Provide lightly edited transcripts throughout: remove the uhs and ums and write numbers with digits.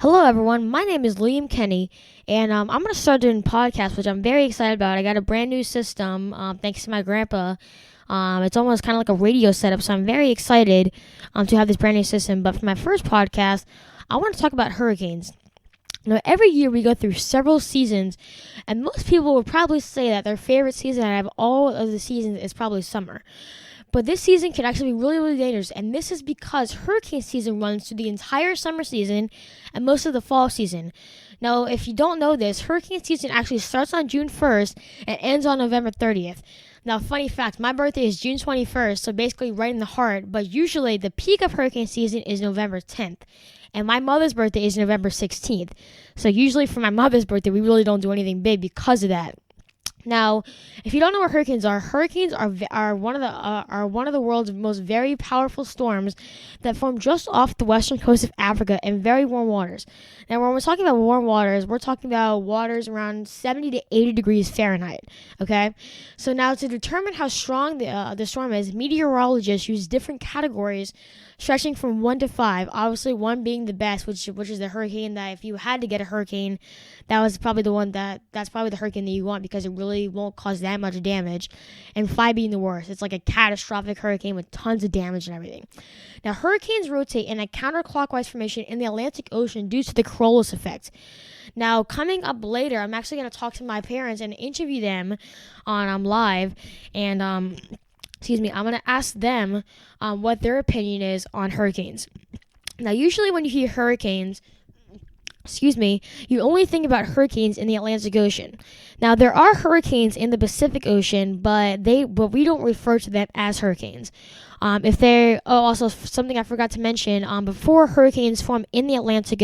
Hello, everyone. My name is Liam Kenny, and I'm going to start doing podcasts, which I'm very excited about. I got a brand new system, thanks to my grandpa. It's almost kind of like a radio setup, so I'm very excited to have this brand new system. But for my first podcast, I want to talk about hurricanes. Now, every year we go through several seasons, and most people would probably say that their favorite season out of all of the seasons is probably summer. But this season can actually be really, really dangerous, and this is because hurricane season runs through the entire summer season and most of the fall season. Now, if you don't know this, hurricane season actually starts on June 1st and ends on November 30th. Now, funny fact, my birthday is June 21st, so basically right in the heart, but usually the peak of hurricane season is November 10th. And my mother's birthday is November 16th. So usually for my mother's birthday, we really don't do anything big because of that. Now, if you don't know what hurricanes are one of the world's most very powerful storms that form just off the western coast of Africa in very warm waters. Now, when we're talking about warm waters, we're talking about waters around 70 to 80 degrees Fahrenheit. Okay, so now to determine how strong the storm is, meteorologists use different categories stretching from 1 to 5. Obviously, 1 being the best, which is the hurricane that if you had to get a hurricane, that's probably the hurricane that you want because it really won't cause that much damage. And 5 being the worst. It's like a catastrophic hurricane with tons of damage and everything. Now, hurricanes rotate in a counterclockwise formation in the Atlantic Ocean due to the Coriolis effect. Now, coming up later, I'm actually going to talk to my parents and interview them on live, and I'm going to ask them what their opinion is on hurricanes. Now, usually when you hear hurricanes, you only think about hurricanes in the Atlantic Ocean. Now, there are hurricanes in the Pacific Ocean, but we don't refer to them as hurricanes. Also something I forgot to mention, before hurricanes form in the Atlantic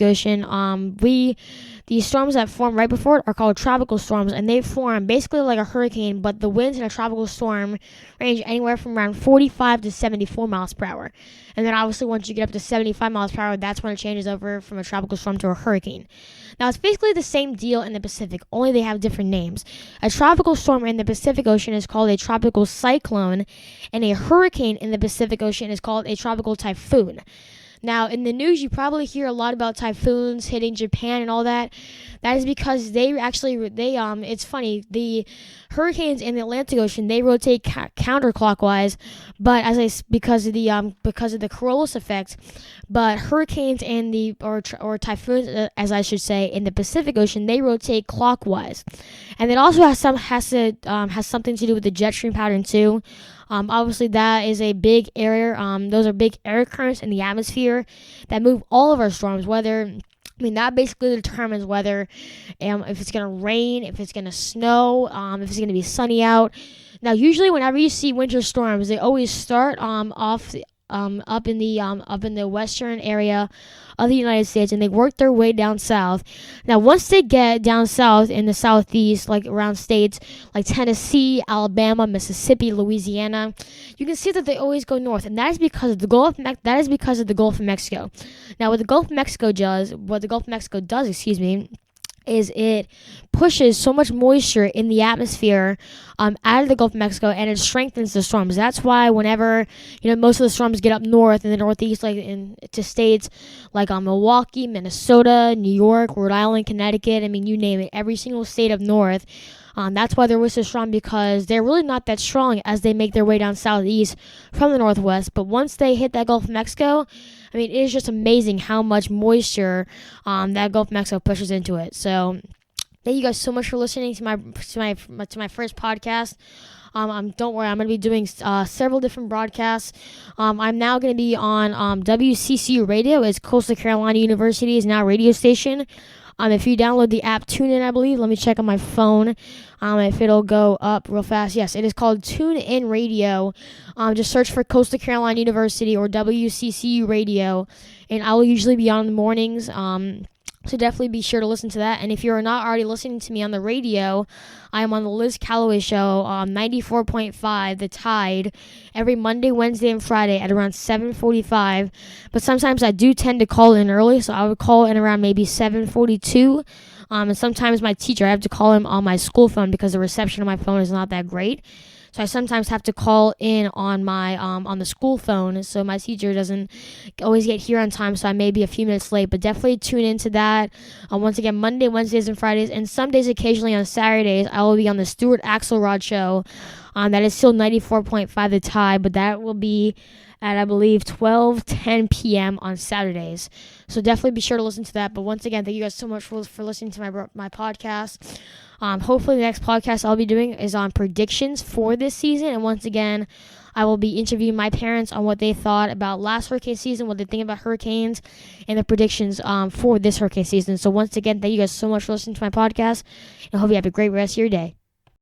Ocean, these storms that form right before it are called tropical storms, and they form basically like a hurricane, but the winds in a tropical storm range anywhere from around 45 to 74 miles per hour. And then obviously once you get up to 75 miles per hour, that's when it changes over from a tropical storm to a hurricane. Now, it's basically the same deal in the Pacific, only they have different names. A tropical storm in the Pacific Ocean is called a tropical cyclone, and a hurricane in the Pacific Ocean is called a tropical typhoon. Now, in the news, you probably hear a lot about typhoons hitting Japan and all that. That is because it's funny, the hurricanes in the Atlantic Ocean, they rotate counterclockwise, but because of the Coriolis effect, but hurricanes or typhoons, as I should say, in the Pacific Ocean, they rotate clockwise. And it also has something to do with the jet stream pattern too. Obviously, that is a big area. Those are big air currents in the atmosphere that move all of our storms. That basically determines whether, if it's going to rain, if it's going to snow, if it's going to be sunny out. Now, usually, whenever you see winter storms, they always start up in the western area of the United States, and they work their way down south. Now, once they get down south in the southeast, like around states like Tennessee, Alabama, Mississippi, Louisiana, you can see that they always go north, and that is because of the Gulf of Mexico. Now, what the Gulf of Mexico does, is it pushes so much moisture in the atmosphere out of the Gulf of Mexico, and it strengthens the storms. That's why whenever most of the storms get up north in the Northeast, like to states like Milwaukee, Minnesota, New York, Rhode Island, Connecticut, you name it, every single state up north. That's why they're so strong, because they're really not that strong as they make their way down southeast from the northwest. But once they hit that Gulf of Mexico, it is just amazing how much moisture that Gulf of Mexico pushes into it. So thank you guys so much for listening to my first podcast. Don't worry, I'm going to be doing several different broadcasts. I'm now going to be on WCCU Radio. It's Coastal Carolina University's now radio station. If you download the app TuneIn, I believe, let me check on my phone if it'll go up real fast. Yes, it is called TuneIn Radio. Just search for Coastal Carolina University or WCCU Radio, and I will usually be on in the mornings. So definitely be sure to listen to that. And if you're not already listening to me on the radio, I am on the Liz Calloway Show, 94.5, The Tide, every Monday, Wednesday, and Friday at around 7:45. But sometimes I do tend to call in early, so I would call in around maybe 7:42. And sometimes my teacher, I have to call him on my school phone because the reception on my phone is not that great. So I sometimes have to call in on my on the school phone, so my teacher doesn't always get here on time. So I may be a few minutes late, but definitely tune into that. Once again, Monday, Wednesdays, and Fridays, and some days occasionally on Saturdays, I will be on the Stuart Axelrod show. That is still 94.5 the tie, but that will be at, I believe, 12:10 p.m. on Saturdays. So definitely be sure to listen to that. But once again, thank you guys so much for listening to my podcast. Hopefully the next podcast I'll be doing is on predictions for this season. And once again, I will be interviewing my parents on what they thought about last hurricane season, what they think about hurricanes, and the predictions for this hurricane season. So once again, thank you guys so much for listening to my podcast, and I hope you have a great rest of your day.